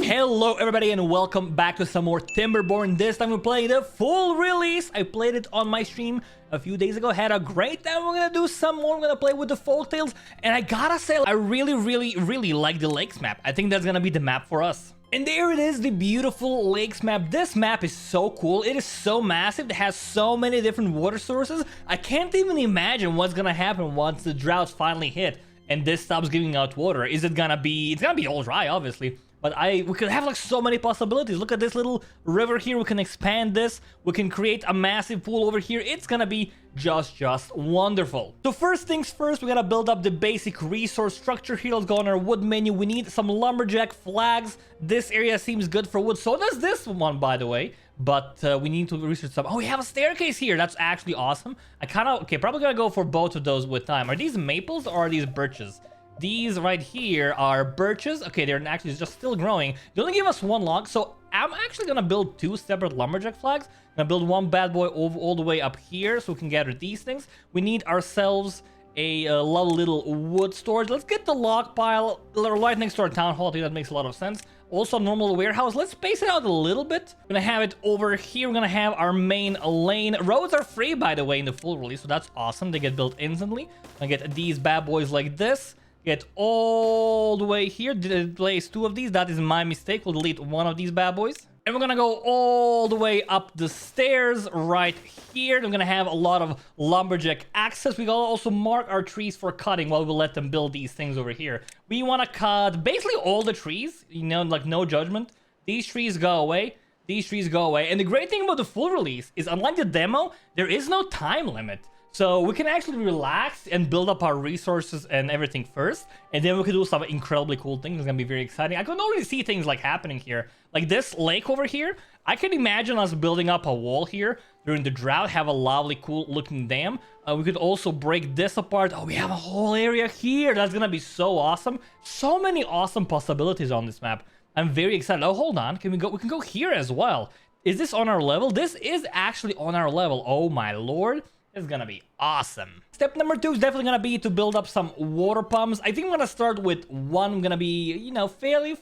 Hello everybody and welcome back to some more Timberborn. This time we're playing the full release. I played it on my stream a few days ago, had a great time. We're gonna do some more. We're gonna play with the Folktails, and I gotta say, I really like the lakes map. I think that's gonna be the map for us. And there it is, the beautiful lakes map. This map is so cool. It is so massive. It has so many different water sources. I can't even imagine what's gonna happen once the droughts finally hit and this stops giving out water. Is it gonna be... It's gonna be all dry, obviously. But we could have like so many possibilities. Look at this little river here. We can expand this. We can create a massive pool over here. It's gonna be just wonderful. So first things first, we gotta build up the basic resource structure here. Let's go on our wood menu. We need some lumberjack flags. This area seems good for wood. So does this one, by the way. But we need to research some. Oh, we have a staircase here. That's actually awesome. I kind of... Okay, probably gonna go for both of those with time. Are these maples or are these birches? These right here are birches. Okay, they're actually just still growing. They only give us one log, so I'm actually gonna build two separate lumberjack flags. I'm gonna build one bad boy all the way up here so we can gather these things. We need ourselves a lovely little wood storage. Let's get the log pile right next to our town hall. I think that makes a lot of sense. Also, normal warehouse. Let's space it out a little bit. I'm gonna have it over here. We're gonna have our main lane. Roads are free, by the way, in the full release, so that's awesome. They get built instantly. I'm gonna get these bad boys like this. Get all the way here. Did I place two of these? That is my mistake. We'll delete one of these bad boys. And we're gonna go all the way up the stairs right here. I'm gonna have a lot of lumberjack access. We gotta also mark our trees for cutting while we let them build these things over here. We wanna cut basically all the trees, you know, like no judgment. These trees go away. These trees go away. And the great thing about the full release is, unlike the demo, there is no time limit. So we can actually relax and build up our resources and everything first. And then we can do some incredibly cool things. It's going to be very exciting. I can already see things like happening here. Like this lake over here. I can imagine us building up a wall here during the drought. Have a lovely, cool looking dam. We could also break this apart. Oh, we have a whole area here. That's going to be so awesome. So many awesome possibilities on this map. I'm very excited. Oh, hold on. Can we go? We can go here as well. Is this on our level? This is actually on our level. Oh, my lord. Is gonna be awesome. Step number 2 is definitely gonna be to build up some water pumps. I think I'm gonna start with one. I'm gonna be, you know, fairly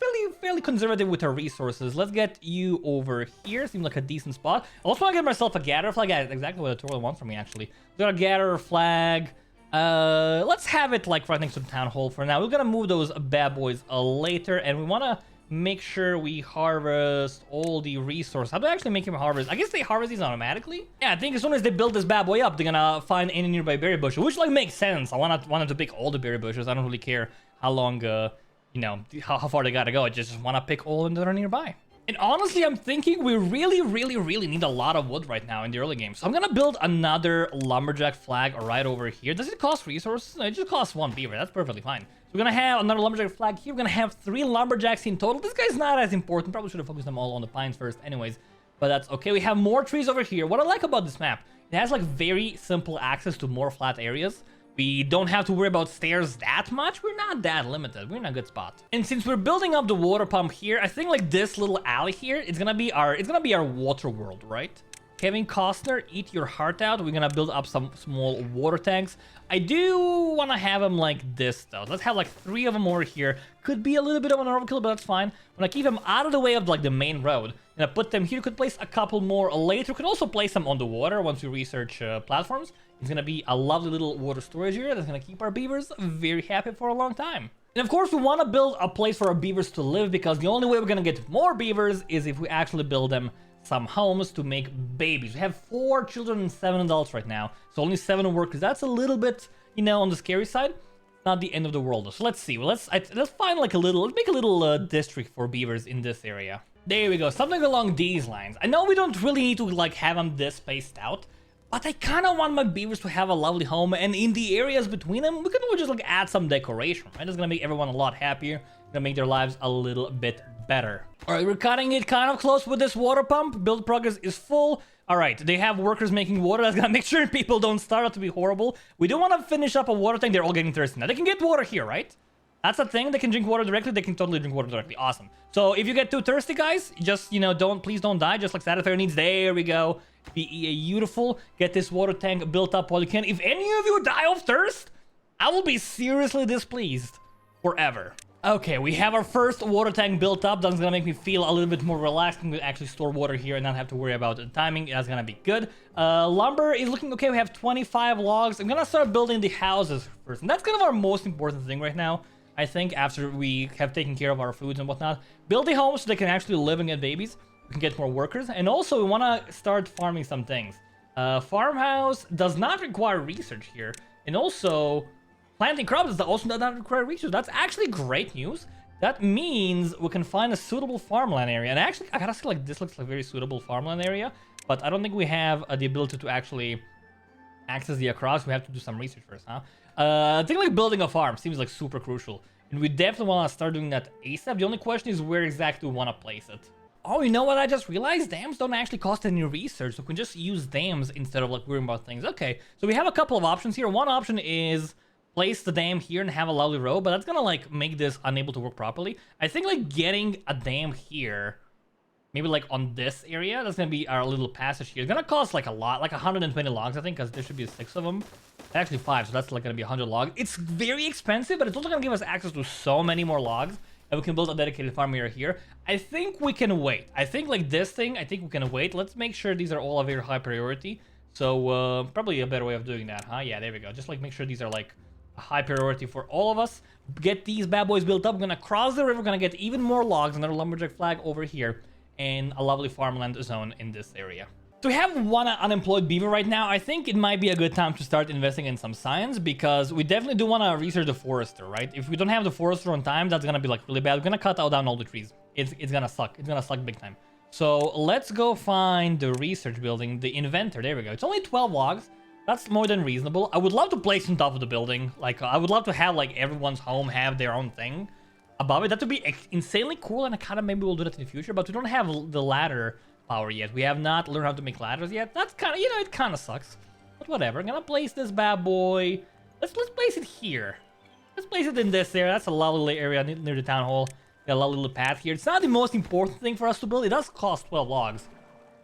conservative with our resources. Let's get you over here. Seems like a decent spot. I also want to get myself a gather flag. Yeah, exactly what the tutorial wants from me, actually. Got a gather flag. Let's have it like right next to the town hall for now. We're gonna move those bad boys later, and we wanna make sure we harvest all the resources. How do I actually make him harvest? I guess they harvest these automatically. Yeah, I think as soon as they build this bad boy up, they're gonna find any nearby berry bushes, which like makes sense. I wanted to pick all the berry bushes. I don't really care how long, you know, how far they gotta go. I just want to pick all of them that are nearby. And honestly, I'm thinking we really need a lot of wood right now in the early game. So I'm gonna build another lumberjack flag right over here. Does it cost resources? No, it just costs one beaver. That's perfectly fine. So we're gonna have another lumberjack flag here. We're gonna have 3 lumberjacks in total. This guy's not as important. Probably should have focused them all on the pines first anyways. But that's okay. We have more trees over here. What I like about this map, it has like very simple access to more flat areas. We don't have to worry about stairs that much. We're not that limited. We're in a good spot. And since we're building up the water pump here, I think like this little alley here, it's gonna be our water world, right? Kevin Costner, eat your heart out. We're gonna build up some small water tanks. I do want to have them like this though. Let's have like 3 of them over here. Could be a little bit of an overkill, but that's fine. I'm gonna keep them out of the way of like the main road. I'm gonna put them here. Could place a couple more later. We can also place them on the water once we research platforms. It's gonna be a lovely little water storage area that's gonna keep our beavers very happy for a long time. And of course, we want to build a place for our beavers to live, because the only way we're gonna get more beavers is if we actually build them some homes to make babies. We have 4 children and 7 adults right now, so only 7 workers. That's a little bit, you know, on the scary side. Not the end of the world though. So let's see. Well, let's find like let's make a little district for beavers in this area. There we go. Something along these lines. I know we don't really need to like have them this spaced out, but I kind of want my beavers to have a lovely home, and in the areas between them, we can always just like add some decoration, right? It's gonna make everyone a lot happier. Gonna make their lives a little bit better. All right, we're cutting it kind of close with this water pump. Build progress is full. All right, they have workers making water. That's gonna make sure people don't start out to be horrible. We do want to finish up a water tank. They're all getting thirsty now. They can get water here, right? That's a thing. They can drink water directly. They can totally drink water directly. Awesome. So if you get too thirsty, guys, just, you know, please don't die. Just like satisfy needs. There we go. Be beautiful. Get this water tank built up while you can. If any of you die of thirst, I will be seriously displeased forever. Okay, we have our first water tank built up. That's gonna make me feel a little bit more relaxed. I'm gonna actually store water here and not have to worry about the timing. That's gonna be good. Lumber is looking okay. We have 25 logs. I'm gonna start building the houses first. And that's kind of our most important thing right now. I think after we have taken care of our foods and whatnot. Build the homes so they can actually live and get babies. We can get more workers. And also we wanna start farming some things. Farmhouse does not require research here. And also... planting crops also does not require research. That's actually great news. That means we can find a suitable farmland area. And actually, I gotta say, like, this looks like a very suitable farmland area. But I don't think we have the ability to actually access the crops. We have to do some research first, huh? I think, like, building a farm seems, like, super crucial. And we definitely want to start doing that ASAP. The only question is where exactly we want to place it. Oh, you know what? I just realized dams don't actually cost any research. So we can just use dams instead of, like, worrying about things. Okay, so we have a couple of options here. One option is... place the dam here and have a lovely row, but that's gonna like make this unable to work properly. I think like getting a dam here, maybe like on this area, that's gonna be our little passage here. It's gonna cost like a lot, like 120 logs, I think, because there should be 6 of them. Actually 5, so that's like gonna be 100 logs. It's very expensive, but it's also gonna give us access to so many more logs, and we can build a dedicated farm area here. I think we can wait. I think like this thing, I think we can wait. Let's make sure these are all a very high priority. So probably a better way of doing that, huh? Yeah, there we go. Just like make sure these are like a high priority for all of us. Get these bad boys built up. We're gonna cross the river. We're gonna get even more logs. Another lumberjack flag over here, and a lovely farmland zone in this area. So we have one unemployed beaver right now. I think it might be a good time to start investing in some science, because we definitely do want to research the forester, right? If we don't have the forester on time, that's gonna be like really bad. We're gonna cut down all the trees. It's gonna suck. It's gonna suck big time. So let's go find the research building, the inventor. There we go. It's only 12 logs. That's more than reasonable. I would love to place on top of the building. Like, I would love to have, like, everyone's home have their own thing above it. That would be insanely cool, and I kind of maybe we'll do that in the future, but we don't have the ladder power yet. We have not learned how to make ladders yet. That's kind of, you know, it kind of sucks. But whatever. I'm gonna place this bad boy. Let's place it here. Let's place it in this area. That's a lovely area near the town hall. Got a lovely little path here. It's not the most important thing for us to build. It does cost 12 logs.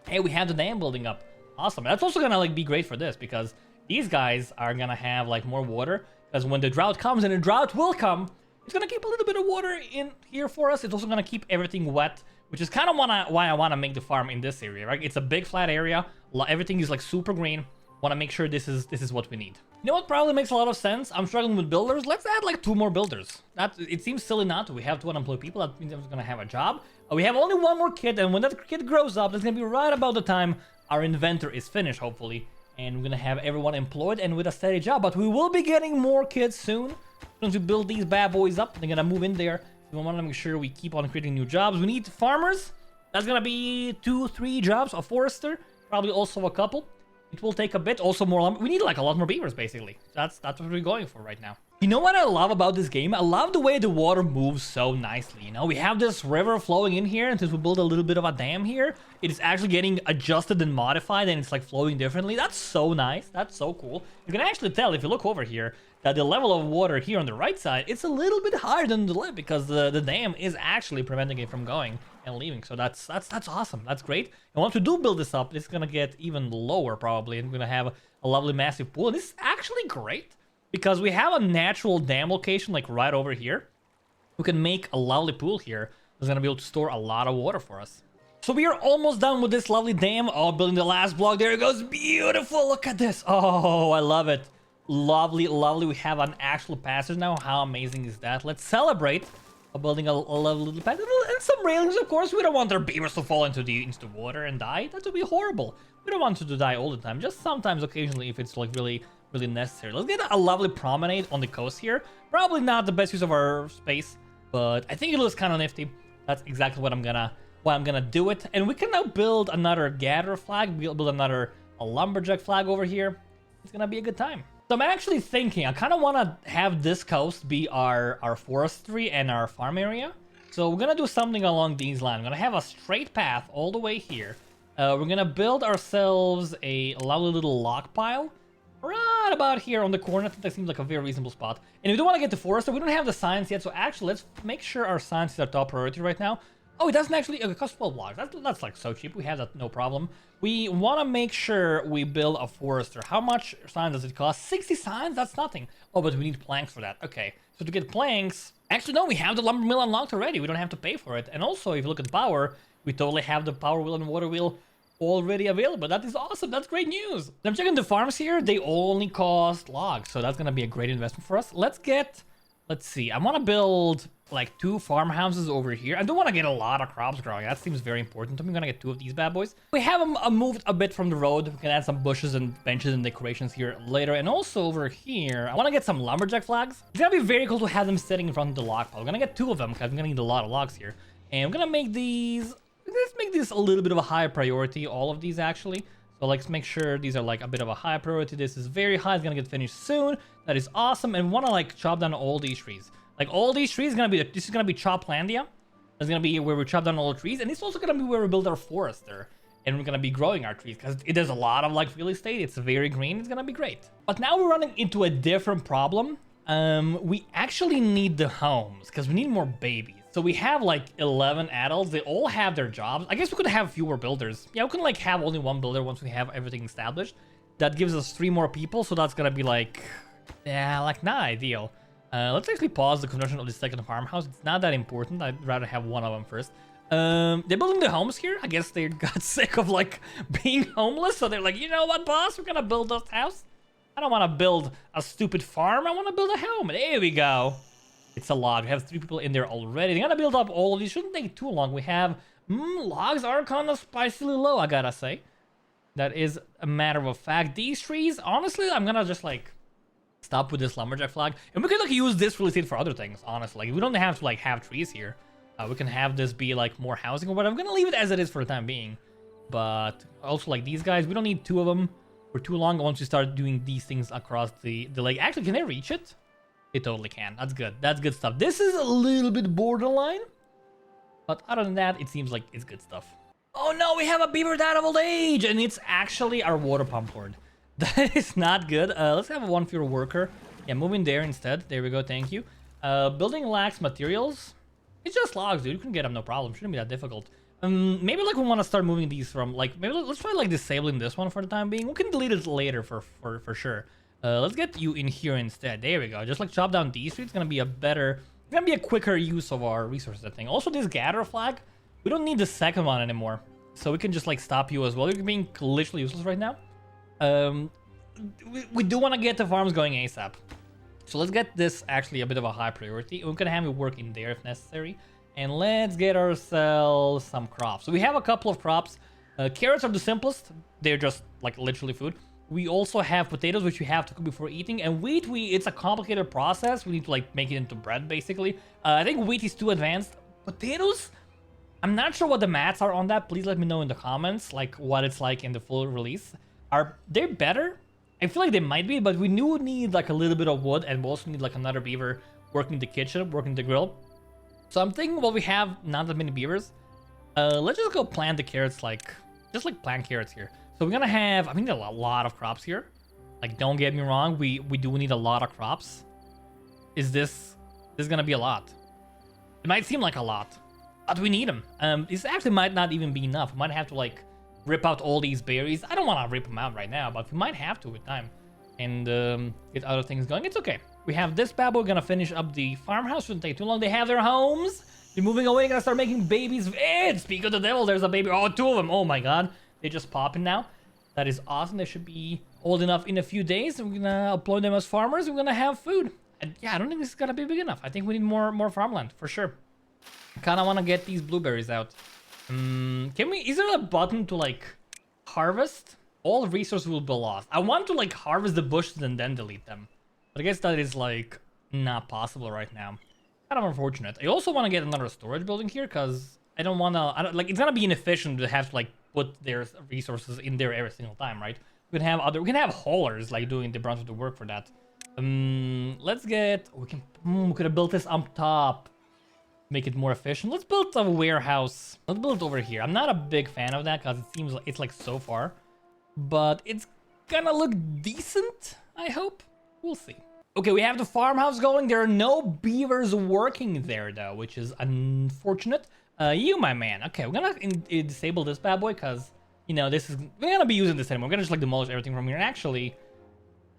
Hey, we have the dam building up. Awesome. That's also gonna like be great for this, because these guys are gonna have like more water, because when the drought comes, and a drought will come, it's gonna keep a little bit of water in here for us. It's also gonna keep everything wet, which is kind of why I want to make the farm in this area, right? It's a big flat area. Everything is like super green. Want to make sure this is what we need. You know what probably makes a lot of sense? I'm struggling with builders. Let's add like 2 more builders. It seems silly not to. We have 2 unemployed people. That means they're gonna have a job. We have only 1 more kid, and when that kid grows up, that's gonna be right about the time our inventor is finished, hopefully, and we're gonna have everyone employed and with a steady job. But we will be getting more kids soon. Once we build these bad boys up, they're gonna move in there. We want to make sure we keep on creating new jobs. We need farmers. That's gonna be 2-3 jobs. A forester, probably also a couple. It will take a bit. Also more lumber. We need like a lot more beavers, basically. That's what we're going for right now. You know what I love about this game? I love the way the water moves so nicely, you know? We have this river flowing in here, and since we build a little bit of a dam here, it is actually getting adjusted and modified, and it's like flowing differently. That's so nice. That's so cool. You can actually tell, if you look over here, that the level of water here on the right side, it's a little bit higher than the left, because the dam is actually preventing it from going and leaving. So that's awesome. That's great. And once we do build this up, it's gonna get even lower probably, and we're gonna have a lovely massive pool. And this is actually great, because we have a natural dam location like right over here. We can make a lovely pool here that's gonna be able to store a lot of water for us. So we are almost done with this lovely dam. Oh, building the last block. There it goes. Beautiful. Look at this. Oh, I love it. Lovely, lovely. We have an actual passage now. How amazing is that? Let's celebrate by building a lovely little passage and some railings, of course. We don't want our beavers to fall into the water and die. That would be horrible. We don't want them to die all the time. Just sometimes, occasionally, if it's like really necessary. Let's get a lovely promenade on the coast here. Probably not the best use of our space, but I think it looks kind of nifty. That's exactly what I'm gonna do it. And we can now build another gatherer flag. We'll build another lumberjack flag over here. It's gonna be a good time. So I'm actually thinking, I kind of want to have this coast be our forestry and our farm area. So we're gonna do something along these lines. I'm gonna have a straight path all the way here. We're gonna build ourselves a lovely little log pile right about here on the corner. I think that seems like a very reasonable spot. And we don't want to get the forester. We don't have the science yet, so actually let's make sure our science is our top priority right now. Oh, it doesn't actually, it costs 12 logs. That's like so cheap. We have that, no problem. We want to make sure we build a forester. How much science does it cost? 60 science? That's nothing. Oh, but we need planks for that. Okay, so to get planks, Actually, no, we have the lumber mill unlocked already. We don't have to pay for it. And also, if you look at power, we totally have the power wheel and water wheel already available. That is awesome. That's great news. I'm checking the farms here. They only cost logs, so that's gonna be a great investment for us. Let's see. I want to build like 2 farmhouses over here. I don't want to get a lot of crops growing. That seems very important to me. I'm gonna get 2 of these bad boys. We have them moved a bit from the road. We can add some bushes and benches and decorations here later. And also over here, I want to get some lumberjack flags. It's gonna be very cool to have them sitting in front of the log pile. I'm gonna get 2 of them because I'm gonna need a lot of logs here. And I'm gonna make these. Let's make this a little bit of a higher priority. All of these actually. So let's make sure these are like a bit of a high priority. This is very high. It's gonna get finished soon. That is awesome. And we want to like chop down all these trees. Like all these trees, this is gonna be Choplandia. It's gonna be where we chop down all the trees, and it's also gonna be where we build our forest there. And we're gonna be growing our trees because there's a lot of like real estate. It's very green. It's gonna be great. But now we're running into a different problem. We actually need the homes because we need more babies. So we have like 11 adults. They all have their jobs. I guess we could have fewer builders. Yeah, we can like have only 1 builder once we have everything established. That gives us 3 more people. So that's gonna be like, yeah, like not ideal. Let's actually pause the construction of the second farmhouse. It's not that important. I'd rather have 1 of them first. They're building the homes here. I guess they got sick of like being homeless. So they're like, you know what, boss? We're gonna build this house. I don't want to build a stupid farm. I want to build a home. There we go. It's a lot. We have 3 people in there already. They're gonna build up all of these. Shouldn't take too long. We have logs are kind of spicily low, I gotta say. That is a matter of fact. These trees, honestly, I'm gonna just like stop with this lumberjack flag, and we can like use this real estate for other things. Honestly, like we don't have to like have trees here. We can have this be like more housing or whatever. I'm gonna leave it as it is for the time being. But also like these guys, we don't need 2 of them for too long. Once we start doing these things across the lake, actually, can they reach it? They totally can. That's good. That's good stuff. This is a little bit borderline, but other than that, it seems like it's good stuff. Oh no, we have a beaver died of old age, and it's actually our water pump horde. That is not good. Let's have a 1 fewer worker. Yeah, move in there instead. There we go. Thank you. Building lacks materials. It's just logs, dude. You can get them, no problem. Shouldn't be that difficult. Maybe like we want to start moving these from like maybe let's try like disabling this one for the time being. We can delete it later for sure. Let's get you in here instead. There we go. Just like chop down these trees. It's gonna be a quicker use of our resources, I think. Also, this gather flag, we don't need the second one anymore, so we can just like stop you as well. You're being literally useless right now. We do want to get the farms going ASAP, so let's get this actually a bit of a high priority. We're gonna have it work in there if necessary, and let's get ourselves some crops. So we have a couple of crops. Carrots are the simplest. They're just like literally food. We also have potatoes, which we have to cook before eating, and wheat, it's a complicated process. We need to like make it into bread, basically. I think wheat is too advanced. Potatoes, I'm not sure what the maths are on that. Please let me know in the comments, like what it's like in the full release. Are they better? I feel like they might be, but we do need like a little bit of wood, and we also need like another beaver working the kitchen, working the grill. So I'm thinking, well, we have not that many beavers. Let's just go plant the carrots, just plant carrots here. So we're gonna have, I think, a lot of crops here. Like, don't get me wrong, we do need a lot of crops. This is gonna be a lot. It might seem like a lot, but we need them. This actually might not even be enough. We might have to like rip out all these berries. I don't want to rip them out right now, but we might have to with time, and get other things going. It's okay. We have this bad boy. We're gonna finish up the farmhouse. Shouldn't take too long. They have their homes. They're moving away. Gonna start making babies. Speak of the devil, there's a baby. Oh, 2 of them. Oh my god. They're just popping now. That is awesome. They should be old enough in a few days. We're gonna employ them as farmers. We're gonna have food. And yeah, I don't think this is gonna be big enough. I think we need more farmland for sure. I kind of want to get these blueberries out. Is there a button to like harvest? All resources will be lost. I want to like harvest the bushes and then delete them, but I guess that is like not possible right now. Kind of unfortunate. I also want to get another storage building here because I don't want to. Like, it's gonna be inefficient to have to like put their resources in there every single time, right? We can have haulers like doing the brunt of the work for that. Let's get. We could have built this up top. Make it more efficient. Let's build a warehouse. Let's build it over here. I'm not a big fan of that because it seems like it's like so far, but it's gonna look decent, I hope. We'll see. Okay, we have the farmhouse going. There are no beavers working there though, which is unfortunate. You, my man. Okay, we're gonna disable this bad boy because, you know, we're gonna be using this anymore. We're gonna just like demolish everything from here. And actually,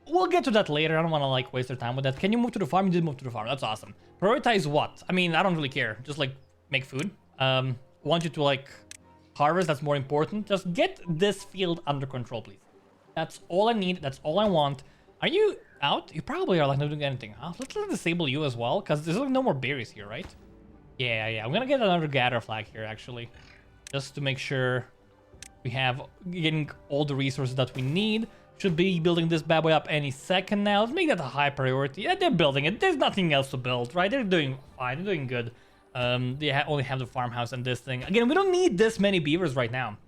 We'll get to that later. I don't want to like waste our time with that. Can you move to the farm? You did move to the farm. That's awesome. Prioritize what? I mean, I don't really care. Just like make food. Want you to like harvest. That's more important. Just get this field under control, please. That's all I need. That's all I want. Are you out? You probably are like not doing anything. Huh? Let's disable you as well, because there's like no more berries here, right? Yeah. I'm gonna get another gather flag here actually, just to make sure we have getting all the resources that we need. Should be building this bad boy up any second now. Let's make that a high priority. Yeah, they're building it. There's nothing else to build, right? They're doing fine. They're doing good. They only have the farmhouse and this thing. Again, we don't need this many beavers right now.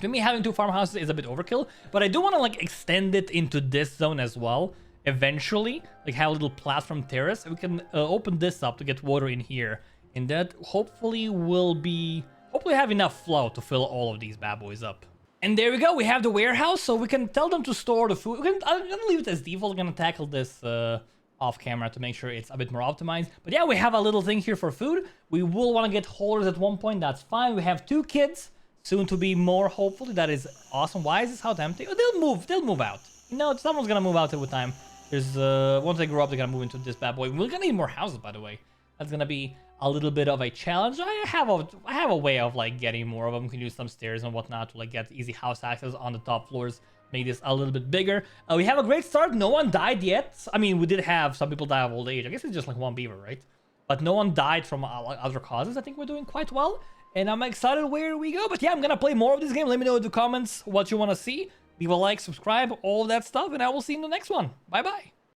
To me, having 2 farmhouses is a bit overkill, but I do want to like extend it into this zone as well. Eventually, like have a little platform terrace. We can open this up to get water in here, and that hopefully will be have enough flow to fill all of these bad boys up. And there we go. We have the warehouse, so we can tell them to store the food. I'm gonna leave it as default. I'm gonna tackle this off camera to make sure it's a bit more optimized. But yeah, we have a little thing here for food. We will want to get holders at one point. That's fine. We have 2 kids, soon to be more. Hopefully, that is awesome. Why is this house empty? Oh, they'll move out. You know, someone's gonna move out with time. There's once they grow up, they're gonna move into this bad boy. We're gonna need more houses, by the way. That's gonna be a little bit of a challenge. I have a way of like getting more of them. We can use some stairs and whatnot to like get easy house access on the top floors. Make this a little bit bigger. We have a great start. No one died yet. I mean, we did have some people die of old age. I guess it's just like 1 beaver, right? But no one died from other causes. I think we're doing quite well, and I'm excited where we go. But yeah, I'm gonna play more of this game. Let me know in the comments what you want to see. Leave a like, subscribe, all of that stuff, and I will see you in the next one. Bye bye.